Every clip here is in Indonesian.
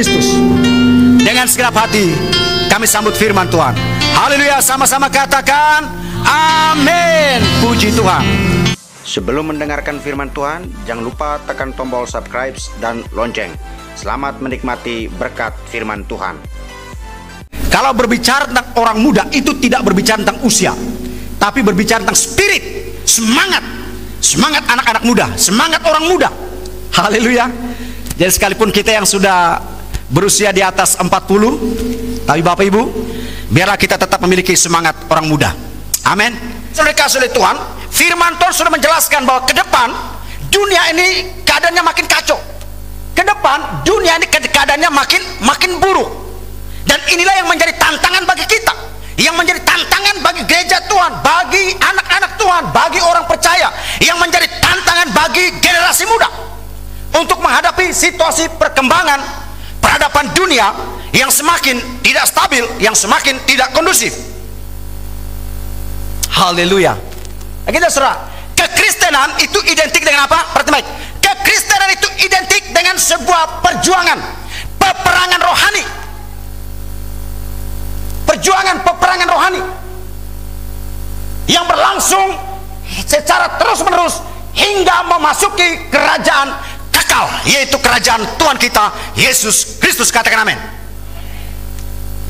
Kristus. Dengan segenap hati kami sambut firman Tuhan. Haleluya, sama-sama katakan amin. Puji Tuhan. Sebelum mendengarkan firman Tuhan, jangan lupa tekan tombol subscribe dan lonceng. Selamat menikmati berkat firman Tuhan. Kalau berbicara tentang orang muda, itu tidak berbicara tentang usia, tapi berbicara tentang spirit, semangat anak-anak muda, semangat orang muda. Haleluya. Jadi sekalipun kita yang sudah berusia di atas 40, tapi Bapak Ibu, biarlah kita tetap memiliki semangat orang muda. Amin. Sudah dikasih oleh Tuhan, firman Tuhan sudah menjelaskan bahwa ke depan dunia ini keadaannya makin kacau. Ke depan dunia ini keadaannya makin buruk. Dan inilah yang menjadi tantangan bagi kita, yang menjadi tantangan bagi gereja Tuhan, bagi anak-anak Tuhan, bagi orang percaya, yang menjadi tantangan bagi generasi muda untuk menghadapi situasi perkembangan peradaban dunia yang semakin tidak stabil, yang semakin tidak kondusif. Haleluya. Kita serah. Kekristenan itu identik dengan apa? Perhatikan baik. Kekristenan itu identik dengan sebuah perjuangan, peperangan rohani. Perjuangan peperangan rohani yang berlangsung secara terus-menerus hingga memasuki kerajaan kekal, yaitu kerajaan Tuhan kita Yesus Kristus. Katakan amin.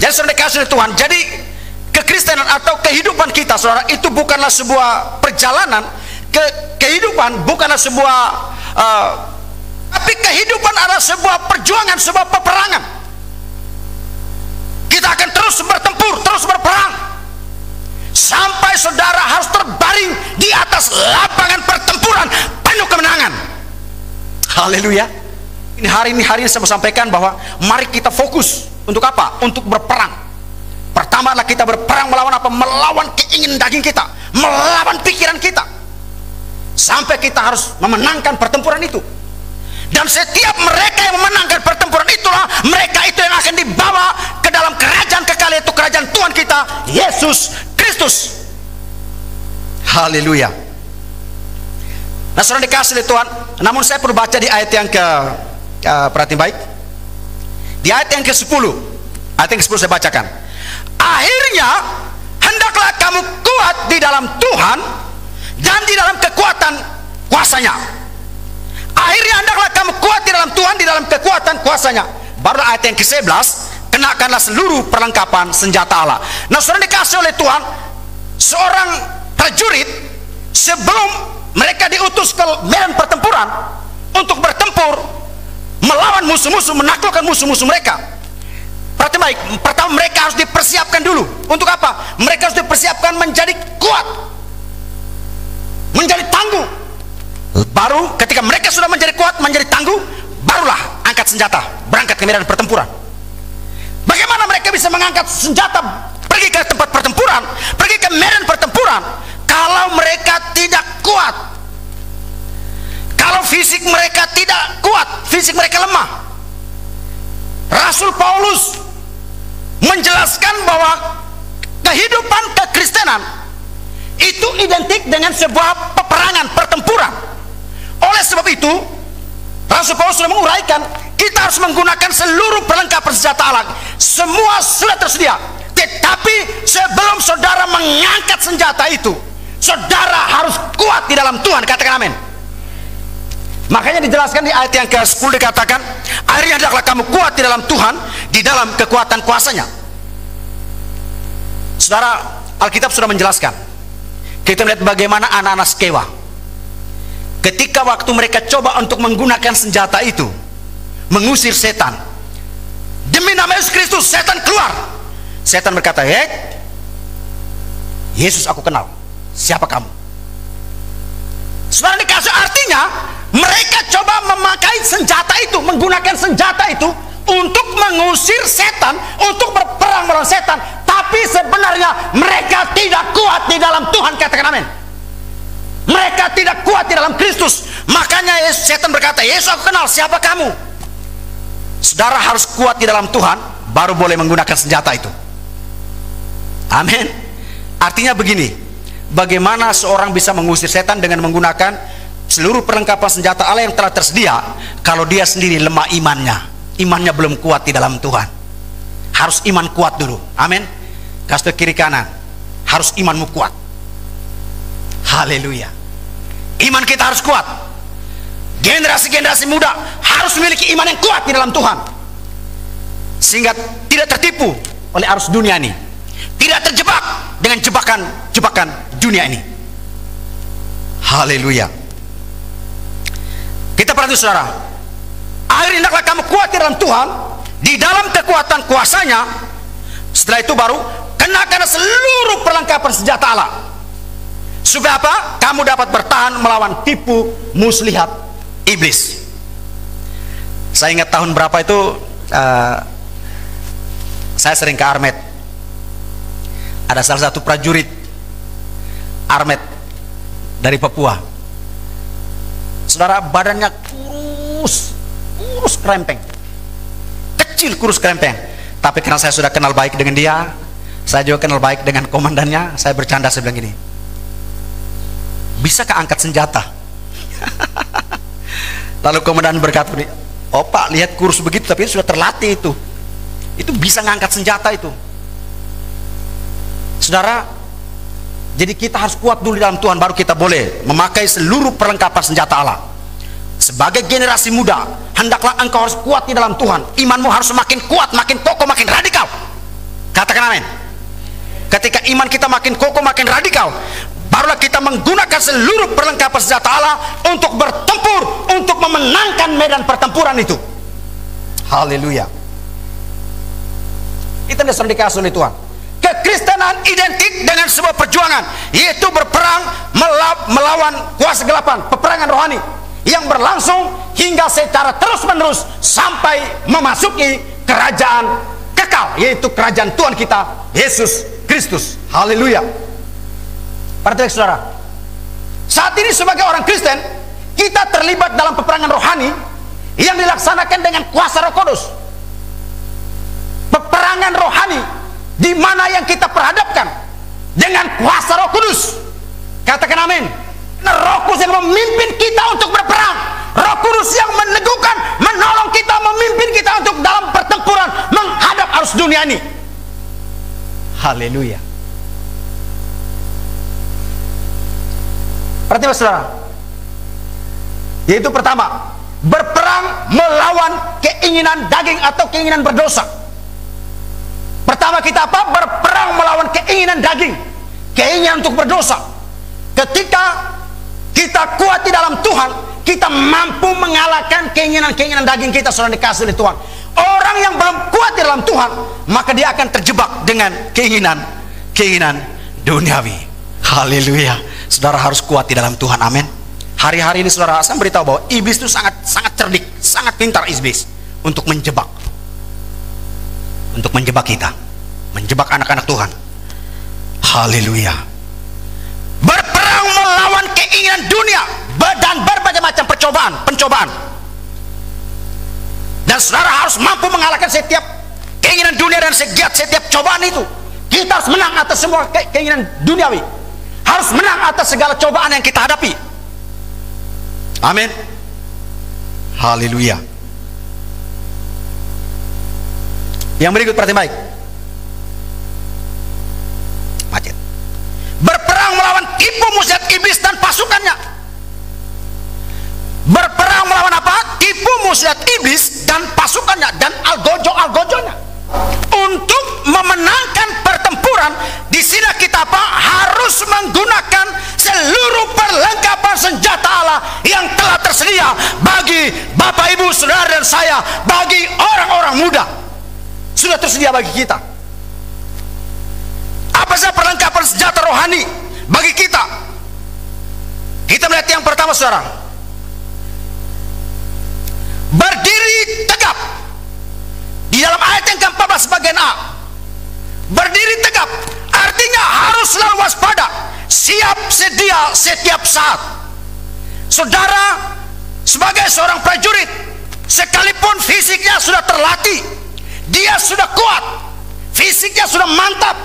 Jadi saudara dikasih Tuhan, jadi kekristenan atau kehidupan kita, saudara, itu bukanlah sebuah perjalanan, kehidupan bukanlah sebuah tapi kehidupan adalah sebuah perjuangan, sebuah peperangan. Kita akan terus bertempur, terus berperang sampai saudara harus terbaring di atas lapangan pertempuran penuh kemenangan. Haleluya. Hari ini saya mau sampaikan bahwa mari kita fokus untuk apa? Untuk berperang. Pertama adalah kita berperang melawan apa? Melawan keinginan daging kita, melawan pikiran kita, sampai kita harus memenangkan pertempuran itu. Dan setiap mereka yang memenangkan pertempuran itulah mereka itu yang akan dibawa ke dalam kerajaan kekal, yaitu kerajaan Tuhan kita Yesus Kristus. Haleluya. Nah, saudara dikasih oleh Tuhan, namun saya perlu baca di ayat yang perhatiin baik, di ayat yang ke-10. Ayat yang ke-10 saya bacakan. Akhirnya hendaklah kamu kuat di dalam Tuhan dan di dalam kekuatan kuasanya. Akhirnya hendaklah kamu kuat di dalam Tuhan, di dalam kekuatan kuasanya. Baru ayat yang ke-11, kenakanlah seluruh perlengkapan senjata Allah. Nah, saudara dikasih oleh Tuhan, seorang prajurit sebelum mereka diutus ke medan pertempuran untuk bertempur melawan musuh-musuh, menaklukkan musuh-musuh mereka. Perhatikan baik, pertama mereka harus dipersiapkan dulu. Untuk apa? Mereka harus dipersiapkan menjadi kuat, menjadi tangguh. Baru ketika mereka sudah menjadi kuat, menjadi tangguh, barulah angkat senjata, berangkat ke medan pertempuran. Bagaimana mereka bisa mengangkat senjata, pergi ke tempat pertempuran, pergi ke medan pertempuran, kalau mereka tidak kuat, kalau fisik mereka tidak kuat, fisik mereka lemah? Rasul Paulus menjelaskan bahwa kehidupan kekristenan itu identik dengan sebuah peperangan, pertempuran. Oleh sebab itu, Rasul Paulus sudah menguraikan, kita harus menggunakan seluruh perlengkapan senjata Allah. Semua sudah tersedia. Tetapi sebelum saudara mengangkat senjata itu, saudara harus kuat di dalam Tuhan. Katakan amin. Makanya dijelaskan di ayat yang ke-10 dikatakan, akhirnya hendaklah kamu kuat di dalam Tuhan, di dalam kekuatan kuasanya. Saudara, Alkitab sudah menjelaskan. Kita melihat bagaimana anak-anak Skewa, ketika waktu mereka coba untuk menggunakan senjata itu mengusir setan, demi nama Yesus Kristus, setan keluar. Setan berkata, "Hei, Yesus aku kenal, siapa kamu?" Saudara dikasih, artinya mereka coba memakai senjata itu, menggunakan senjata itu untuk mengusir setan, untuk berperang melawan setan. Tapi sebenarnya mereka tidak kuat di dalam Tuhan. Katakan amin. Mereka tidak kuat di dalam Kristus. Makanya setan berkata, "Yesus aku kenal, siapa kamu?" Saudara harus kuat di dalam Tuhan, baru boleh menggunakan senjata itu. Amin. Artinya begini, bagaimana seorang bisa mengusir setan dengan menggunakan seluruh perlengkapan senjata Allah yang telah tersedia, kalau dia sendiri lemah imannya. imannya belum kuat di dalam Tuhan. Harus iman kuat dulu. Amin. Kasih kiri kanan. Harus imanmu kuat. Haleluya. Iman kita harus kuat. Generasi-generasi muda harus memiliki iman yang kuat di dalam Tuhan, sehingga tidak tertipu oleh arus dunia ini, tidak terjebak dengan jebakan dunia ini. Haleluya. Kita perhatikan saudara, akhirnya hendaklah kamu kuat di dalam Tuhan, di dalam kekuatan kuasanya. Setelah itu baru kenakan seluruh perlengkapan senjata Allah, supaya apa? Kamu dapat bertahan melawan tipu muslihat iblis. Saya ingat tahun berapa itu, saya sering ke Armet. Ada salah satu prajurit Armet dari Papua. Saudara, badannya kurus krempeng, kecil, kurus krempeng. Tapi karena saya sudah kenal baik dengan dia, saya juga kenal baik dengan komandannya, saya bercanda, saya bilang gini, bisakah angkat senjata? Lalu komandan berkata, oh Pak, lihat kurus begitu tapi sudah terlatih itu bisa ngangkat senjata itu. Saudara, jadi kita harus kuat dulu di dalam Tuhan, baru kita boleh memakai seluruh perlengkapan senjata Allah. Sebagai generasi muda, hendaklah engkau harus kuat di dalam Tuhan. Imanmu harus semakin kuat, makin kokoh, makin radikal. Katakan amin. Ketika iman kita makin kokoh, makin radikal, barulah kita menggunakan seluruh perlengkapan senjata Allah untuk bertempur, untuk memenangkan medan pertempuran itu. Haleluya. Itu yang sering dikasih oleh Tuhan. Kekristenan identik dengan sebuah perjuangan, yaitu berperang melawan kuasa kegelapan, peperangan rohani yang berlangsung hingga secara terus-menerus sampai memasuki kerajaan kekal, yaitu kerajaan Tuhan kita Yesus Kristus. Haleluya. Perhatikan saudara, saat ini sebagai orang Kristen, kita terlibat dalam peperangan rohani yang dilaksanakan dengan kuasa Roh Kudus. Peperangan rohani di mana yang kita perhadapkan dengan kuasa Roh Kudus. Katakan amin. Nah, Roh Kudus yang memimpin kita untuk berperang, Roh Kudus yang meneguhkan, menolong kita, memimpin kita untuk dalam pertempuran menghadap arus dunia ini. Haleluya. Perhatikan saudara, yaitu pertama, berperang melawan keinginan daging atau keinginan berdosa. Pertama kita apa? Berperang melawan keinginan daging, keinginan untuk berdosa. Ketika kita kuat di dalam Tuhan, kita mampu mengalahkan keinginan-keinginan daging kita, saudara dikasih oleh Tuhan. Orang yang belum kuat di dalam Tuhan, maka dia akan terjebak dengan keinginan duniawi. Haleluya. Saudara harus kuat di dalam Tuhan. Amin. Hari-hari ini saudara, saya beritahu bahwa iblis itu sangat cerdik, sangat pintar iblis untuk menjebak kita, menjebak anak-anak Tuhan. Haleluya. Berperang melawan keinginan dunia dan berbagai macam pencobaan. Dan saudara harus mampu mengalahkan setiap keinginan dunia dan setiap cobaan itu. Kita harus menang atas semua keinginan duniawi, harus menang atas segala cobaan yang kita hadapi. Amin. Haleluya. Yang berikut perhatian baik. Macet. Berperang melawan tipu muslihat iblis dan pasukannya. Berperang melawan apa? Tipu muslihat iblis dan pasukannya dan algojo-algojonya. Untuk memenangkan pertempuran, di sini kita apa? Harus menggunakan seluruh perlengkapan senjata Allah yang telah tersedia bagi Bapak, Ibu, Saudara dan saya, bagi orang-orang muda. Sudah tersedia bagi kita. Apa saja perlengkapan senjata rohani bagi kita? Kita melihat yang pertama saudara, berdiri tegap. Di dalam ayat yang ke-14 bagian A, berdiri tegap artinya harus selalu waspada, siap sedia setiap saat. Saudara sebagai seorang prajurit, sekalipun fisiknya sudah terlatih, dia sudah kuat, fisiknya sudah mantap,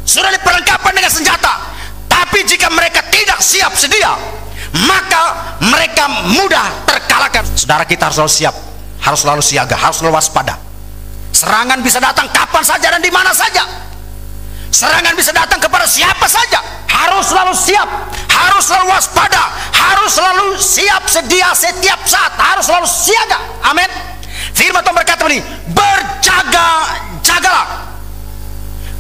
sudah diperlengkapi dengan senjata, tapi jika mereka tidak siap sedia, maka mereka mudah terkalahkan. Saudara, kita harus selalu siap. harus selalu siaga, harus selalu waspada. Serangan bisa datang kapan saja dan di mana saja. Serangan bisa datang kepada siapa saja. Harus selalu siap, harus selalu waspada, harus selalu siap sedia setiap saat, harus selalu siaga. Amin. Firman Tuhan berkata ini, berjaga-jagalah.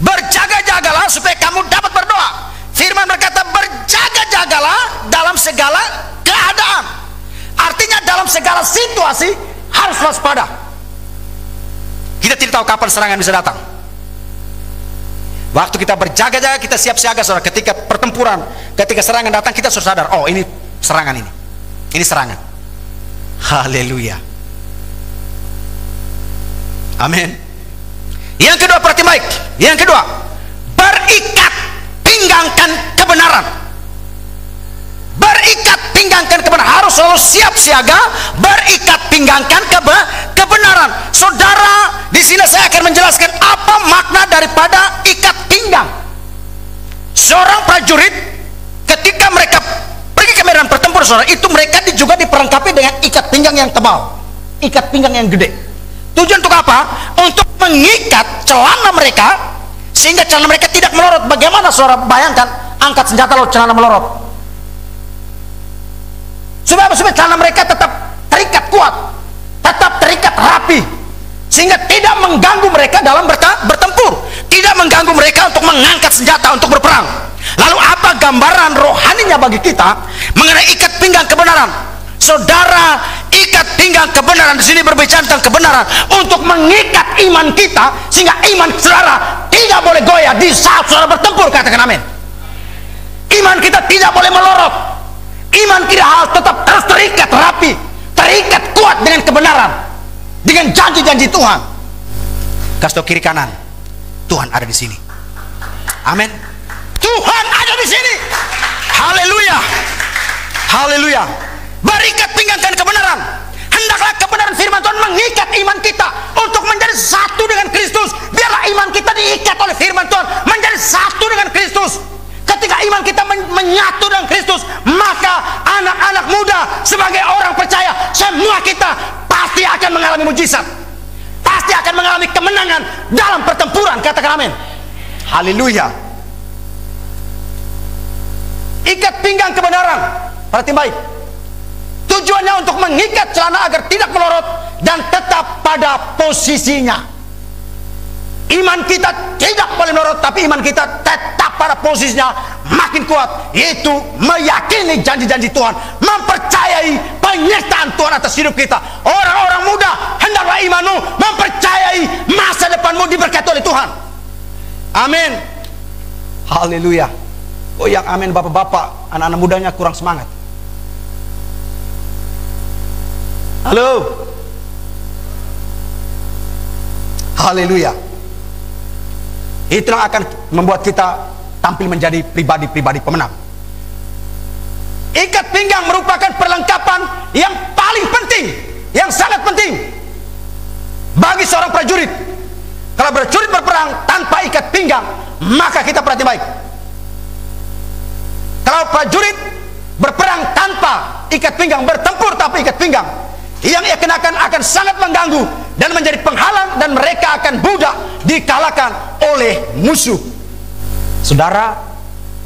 Berjaga-jagalah supaya kamu dapat berdoa. Firman berkata berjaga-jagalah dalam segala keadaan. Artinya dalam segala situasi harus waspada. Kita tidak tahu kapan serangan bisa datang. Waktu kita berjaga-jaga, kita siap siaga, saudara. Ketika pertempuran, ketika serangan datang, kita sudah sadar, oh ini serangan ini. Ini serangan. Haleluya. Amin. Yang kedua, perhati baik. Yang kedua, berikat pinggangkan kebenaran. Berikat pinggangkan kebenaran. Harus selalu siap siaga, berikat pinggangkan kebenaran. Saudara, di sini saya akan menjelaskan apa makna daripada ikat pinggang. Seorang prajurit ketika mereka pergi ke medan pertempuran, saudara, itu mereka juga diperlengkapi dengan ikat pinggang yang tebal, ikat pinggang yang gede. Tujuan untuk apa? Untuk mengikat celana mereka sehingga celana mereka tidak melorot. Bagaimana saudara bayangkan angkat senjata lalu celana melorot? Supaya celana mereka tetap terikat kuat, tetap terikat rapi, sehingga tidak mengganggu mereka dalam bertempur, tidak mengganggu mereka untuk mengangkat senjata untuk berperang. Lalu apa gambaran rohaninya bagi kita mengenai ikat pinggang kebenaran? Saudara, ikat pinggang kebenaran di sini berbicara tentang kebenaran untuk mengikat iman kita sehingga iman saudara tidak boleh goyah di saat saudara bertempur. Katakan amin. Iman kita tidak boleh melorot. Iman kita harus tetap terus terikat rapi, terikat kuat dengan kebenaran, dengan janji-janji Tuhan. Kasih tahu kiri kanan, Tuhan ada di sini. Amin. Tuhan ada di sini. Haleluya. Haleluya. Berikat pinggangkan kebenaran. Hendaklah kebenaran firman Tuhan mengikat iman kita untuk menjadi satu dengan Kristus. Biarlah iman kita diikat oleh firman Tuhan menjadi satu dengan Kristus. Ketika iman kita menyatu dengan Kristus, maka anak-anak muda sebagai orang percaya, semua kita pasti akan mengalami mujizat, pasti akan mengalami kemenangan dalam pertempuran. Katakan amin. Haleluya. Ikat pinggang kebenaran. Perhatikan baik. Tujuannya untuk mengikat celana agar tidak melorot dan tetap pada posisinya. Iman kita tidak boleh melorot, tapi iman kita tetap pada posisinya makin kuat, yaitu meyakini janji-janji Tuhan, mempercayai penyertaan Tuhan atas hidup kita. Orang-orang muda, hendaklah imanmu mempercayai masa depanmu diberkati oleh Tuhan. Amin. Haleluya. Oh yang amin bapak-bapak, anak-anak mudanya kurang semangat. Halo. Haleluya. Itulah akan membuat kita tampil menjadi pribadi-pribadi pemenang. Ikat pinggang merupakan perlengkapan yang paling penting, yang sangat penting bagi seorang prajurit. Kalau prajurit berperang tanpa ikat pinggang, maka kita perhati baik. Kalau prajurit berperang tanpa ikat pinggang, bertempur tanpa ikat pinggang, yang ia kenakan akan sangat mengganggu dan menjadi penghalang, dan mereka akan mudah dikalahkan oleh musuh. Saudara,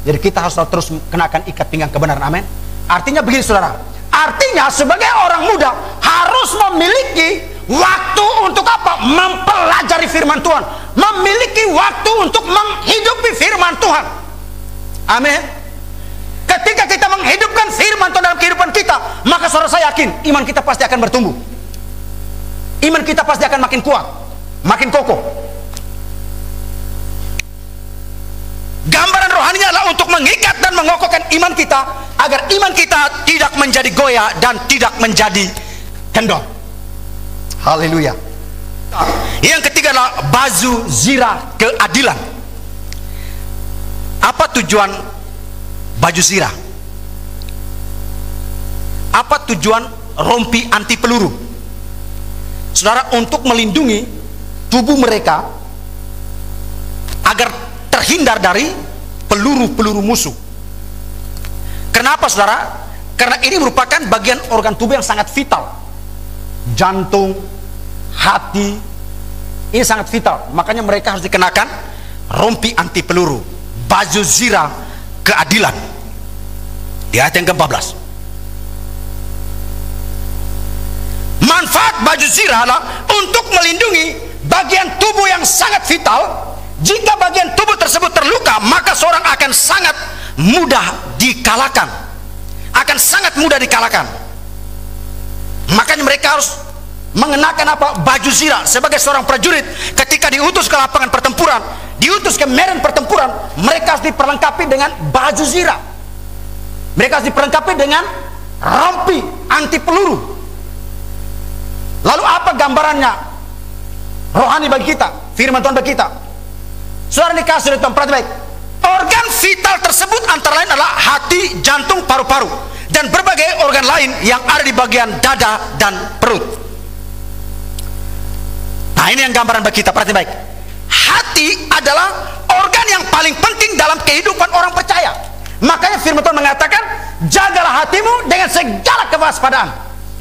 jadi kita harus terus kenakan ikat pinggang kebenaran. Amin. Artinya begini saudara, artinya sebagai orang muda harus memiliki waktu untuk apa? Mempelajari firman Tuhan, memiliki waktu untuk menghidupi firman Tuhan. Amin. Ketika kita menghidupkan firman Tuhan dalam kehidupan kita, maka saudara, saya yakin iman kita pasti akan bertumbuh. Iman kita pasti akan makin kuat, makin kokoh. Gambaran rohaninya adalah untuk mengikat dan mengokohkan iman kita agar iman kita tidak menjadi goyah dan tidak menjadi kendor. Haleluya. Yang ketiga adalah baju zirah keadilan. Apa tujuan baju zirah? Apa tujuan rompi anti peluru? Saudara, untuk melindungi tubuh mereka agar terhindar dari peluru-peluru musuh. Kenapa saudara? Karena ini merupakan bagian organ tubuh yang sangat vital jantung, hati. Ini sangat vital. Makanya mereka harus dikenakan rompi anti peluru, baju zirah keadilan. Di ayat yang ke-14. Manfaat baju zirah adalah untuk melindungi bagian tubuh yang sangat vital. Jika bagian tubuh tersebut terluka, maka seorang akan sangat mudah dikalahkan. Akan sangat mudah dikalahkan. Makanya mereka harus mengenakan apa? Baju zirah. Sebagai seorang prajurit, ketika diutus ke lapangan pertempuran, diutus ke medan pertempuran, mereka harus diperlengkapi dengan baju zirah. Mereka harus diperlengkapi dengan rompi anti peluru. Lalu apa gambarannya rohani bagi kita, firman Tuhan bagi kita? Saudara dikasih oleh Tuhan, perhati baik. Organ vital tersebut antara lain adalah hati, jantung, paru-paru, dan berbagai organ lain yang ada di bagian dada dan perut. Nah, ini yang gambaran bagi kita, perhati baik. Hati adalah organ yang paling penting dalam kehidupan orang percaya. Makanya firman Tuhan mengatakan, jagalah hatimu dengan segala kewaspadaan,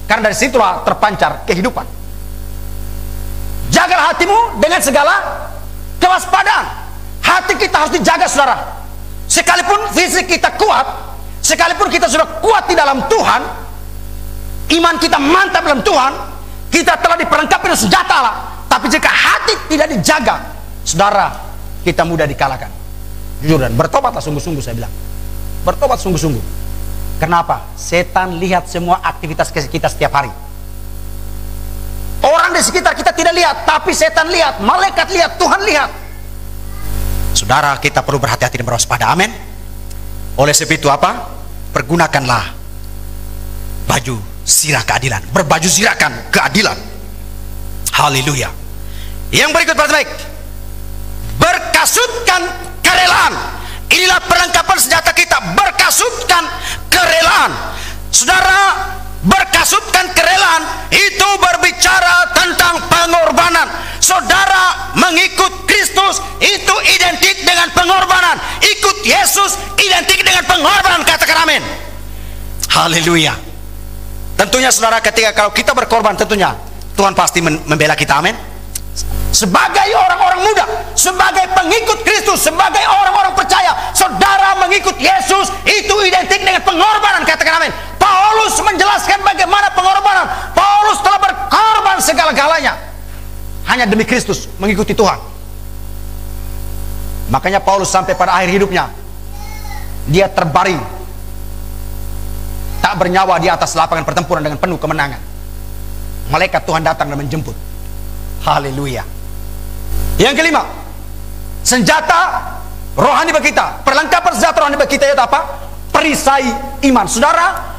karena dari situlah terpancar kehidupan. Jagalah hatimu dengan segala kewaspadaan. Hati kita harus dijaga, saudara. Sekalipun fisik kita kuat, sekalipun kita sudah kuat di dalam Tuhan, iman kita mantap dalam Tuhan, kita telah diperlengkapi dengan senjata Allah. Tapi jika hati tidak dijaga, saudara, kita mudah dikalahkan. Jujur, dan bertobatlah sungguh-sungguh, saya bilang. Bertobat sungguh-sungguh. Kenapa? Setan lihat semua aktivitas kita setiap hari. Orang di sekitar kita tidak lihat, tapi setan lihat, malaikat lihat, Tuhan lihat. Saudara, kita perlu berhati-hati dan berwaspada. Amin. Oleh sebab itu apa? Pergunakanlah baju zirah keadilan. Berbaju zirahkan keadilan. Haleluya. Yang berikut, baik. Berkasutkan kerelaan. Inilah perlengkapan senjata kita. Berkasutkan kerelaan. Saudara, berkasutkan kerelaan itu berbicara tentang pengorbanan. Saudara mengikut Kristus itu identik dengan pengorbanan. Ikut Yesus identik dengan pengorbanan. Katakan amin. Haleluya. Tentunya saudara, ketika kalau kita berkorban, tentunya Tuhan pasti membela kita. Amin. Sebagai orang-orang muda, sebagai pengikut Kristus, sebagai orang-orang percaya, saudara mengikut Yesus itu identik dengan pengorbanan. Katakan amin. Paulus menjelaskan bagaimana pengorbanan. Paulus telah berkorban segala-galanya hanya demi Kristus, mengikuti Tuhan. Makanya Paulus sampai pada akhir hidupnya, dia terbaring tak bernyawa di atas lapangan pertempuran dengan penuh kemenangan. Malaikat Tuhan datang dan menjemput. Haleluya. Yang kelima, senjata rohani bagi kita. Perlengkapan senjata rohani bagi kita itu apa? Perisai iman. Saudara,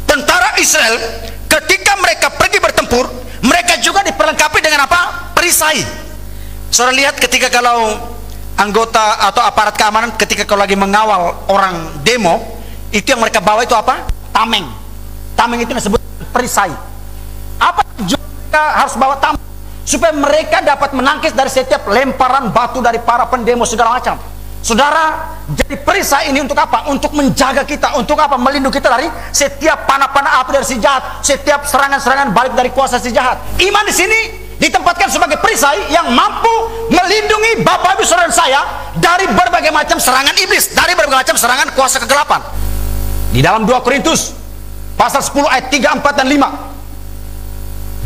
tentara Israel ketika mereka pergi bertempur, mereka juga diperlengkapi dengan apa? Perisai. Saudara lihat ketika kalau anggota atau aparat keamanan ketika kalau lagi mengawal orang demo, itu yang mereka bawa itu apa? Tameng. Tameng itu disebut perisai. Apa tujuan mereka harus bawa tameng? Supaya mereka dapat menangkis dari setiap lemparan batu dari para pendemo segala macam. Saudara, jadi perisai ini untuk apa? Untuk menjaga kita. Untuk apa? Melindungi kita dari setiap panah-panah api dari si jahat, setiap serangan-serangan balik dari kuasa si jahat. Iman di sini ditempatkan sebagai perisai yang mampu melindungi Bapak Ibu Saudara saya dari berbagai macam serangan iblis, dari berbagai macam serangan kuasa kegelapan. Di dalam 2 Korintus pasal 10 ayat 3, 4 dan 5.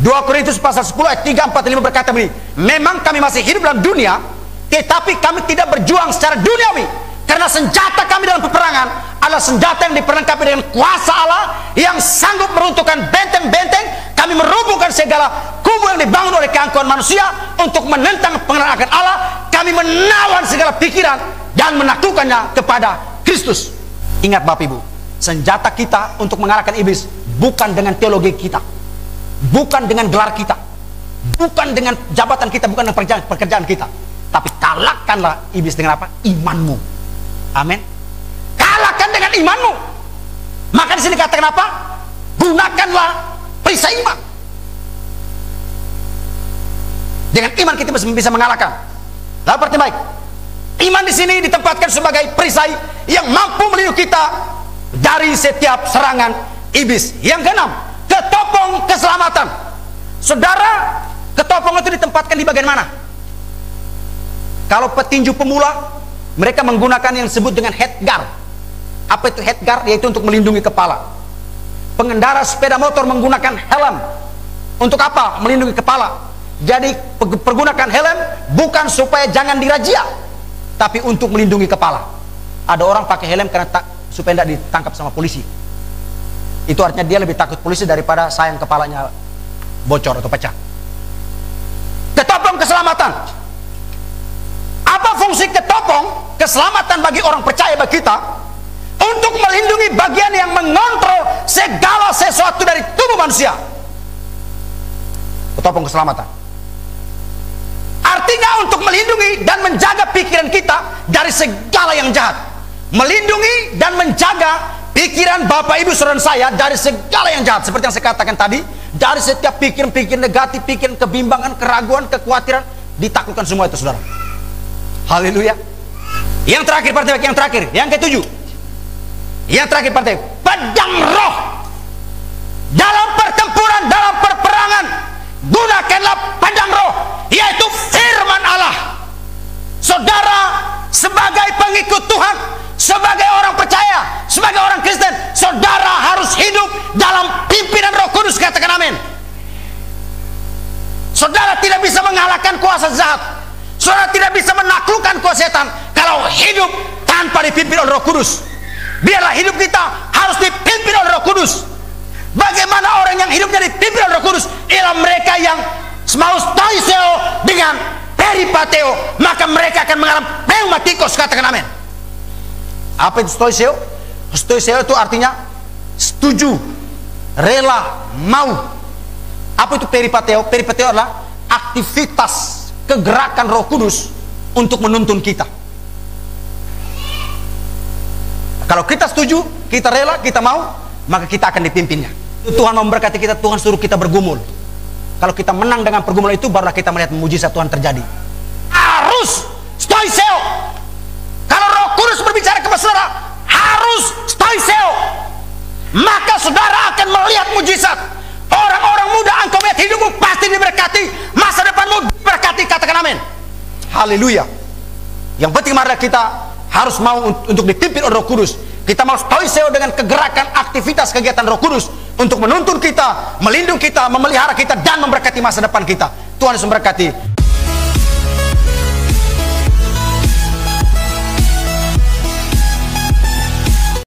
2 Korintus pasal 10 ayat 3, 4 dan 5 berkata begini, memang kami masih hidup dalam dunia, tetapi kami tidak berjuang secara duniawi, karena senjata kami dalam peperangan adalah senjata yang diperlengkapi dengan kuasa Allah yang sanggup meruntuhkan benteng-benteng. Kami merubuhkan segala kubu yang dibangun oleh keangkuhan manusia untuk menentang pengenalan akan Allah. Kami menawan segala pikiran dan menaklukkannya kepada Kristus. Ingat Bapak Ibu, senjata kita untuk mengalahkan iblis bukan dengan teologi kita, bukan dengan gelar kita, bukan dengan jabatan kita, bukan dengan pekerjaan kita, tapi kalahkanlah iblis dengan apa? Imanmu. Amin. Kalahkan dengan imanmu. Maka di sini katakan apa? Gunakanlah perisai iman. Dengan iman kita bisa mengalahkan. Lalu perhatian baik. Iman di sini ditempatkan sebagai perisai yang mampu melindungi kita dari setiap serangan iblis. Yang keenam, ketopong keselamatan. Saudara, ketopong itu ditempatkan di bagian mana? Kalau petinju pemula, mereka menggunakan yang disebut dengan headguard. Apa itu headguard? Yaitu untuk melindungi kepala. Pengendara sepeda motor menggunakan helm. Untuk apa? Melindungi kepala. Jadi pergunakan helm bukan supaya jangan dirazia, tapi untuk melindungi kepala. Ada orang pakai helm karena supaya tidak ditangkap sama polisi. Itu artinya dia lebih takut polisi daripada sayang kepalanya bocor atau pecah. Ketopong keselamatan. Apa fungsi ketopong keselamatan bagi orang percaya bagi kita? Untuk melindungi bagian yang mengontrol segala sesuatu dari tubuh manusia. Ketopong keselamatan. Artinya untuk melindungi dan menjaga pikiran kita dari segala yang jahat. Melindungi dan menjaga pikiran Bapak Ibu saudara saya dari segala yang jahat. Seperti yang saya katakan tadi, dari setiap pikiran-pikiran negatif, pikiran kebimbangan, keraguan, kekhawatiran, ditaklukkan semua itu saudara. Haleluya. Yang terakhir partai, yang terakhir, yang ketujuh. Yang terakhir partai, pedang roh. Dalam pertempuran, dalam perperangan, gunakanlah pedang roh, yaitu firman Allah. Saudara, sebagai pengikut Tuhan, sebagai orang percaya, sebagai orang Kristen, saudara harus hidup dalam pimpinan Roh Kudus. Katakan amin. Saudara tidak bisa mengalahkan kuasa jahat. Saudara tidak bisa menaklukkan kuasa setan kalau hidup tanpa dipimpin oleh Roh Kudus. Biarlah hidup kita harus dipimpin oleh Roh Kudus. Bagaimana orang yang hidupnya dipimpin oleh Roh Kudus? Ialah mereka yang mau stoiseo dengan peripateo, maka mereka akan mengalami pneumatikos. Katakan amin. Apa itu stoiseo? Stoiseo itu artinya setuju, rela, mau. Apa itu peripateo? Peripateo adalah aktivitas kegerakan Roh Kudus untuk menuntun kita. Kalau kita setuju, kita rela, kita mau, maka kita akan dipimpinnya. Tuhan memberkati kita, Tuhan suruh kita bergumul. Kalau kita menang dengan pergumulan itu, barulah kita melihat mujizat Tuhan terjadi. Harus stoiseo. Kalau Roh Kudus berbicara kepada saudara, harus stoiseo. Maka saudara akan melihat mujizat. Orang-orang muda, engkau lihat hidupmu pasti diberkati, masa depanmu diberkati. Katakan amin. Haleluya. Yang penting mari kita harus mau untuk dipimpin oleh Roh Kudus. Kita mau stoiseo dengan kegerakan aktivitas kegiatan Roh Kudus untuk menuntun kita, melindungi kita, memelihara kita, dan memberkati masa depan kita. Tuhan Yesus memberkati.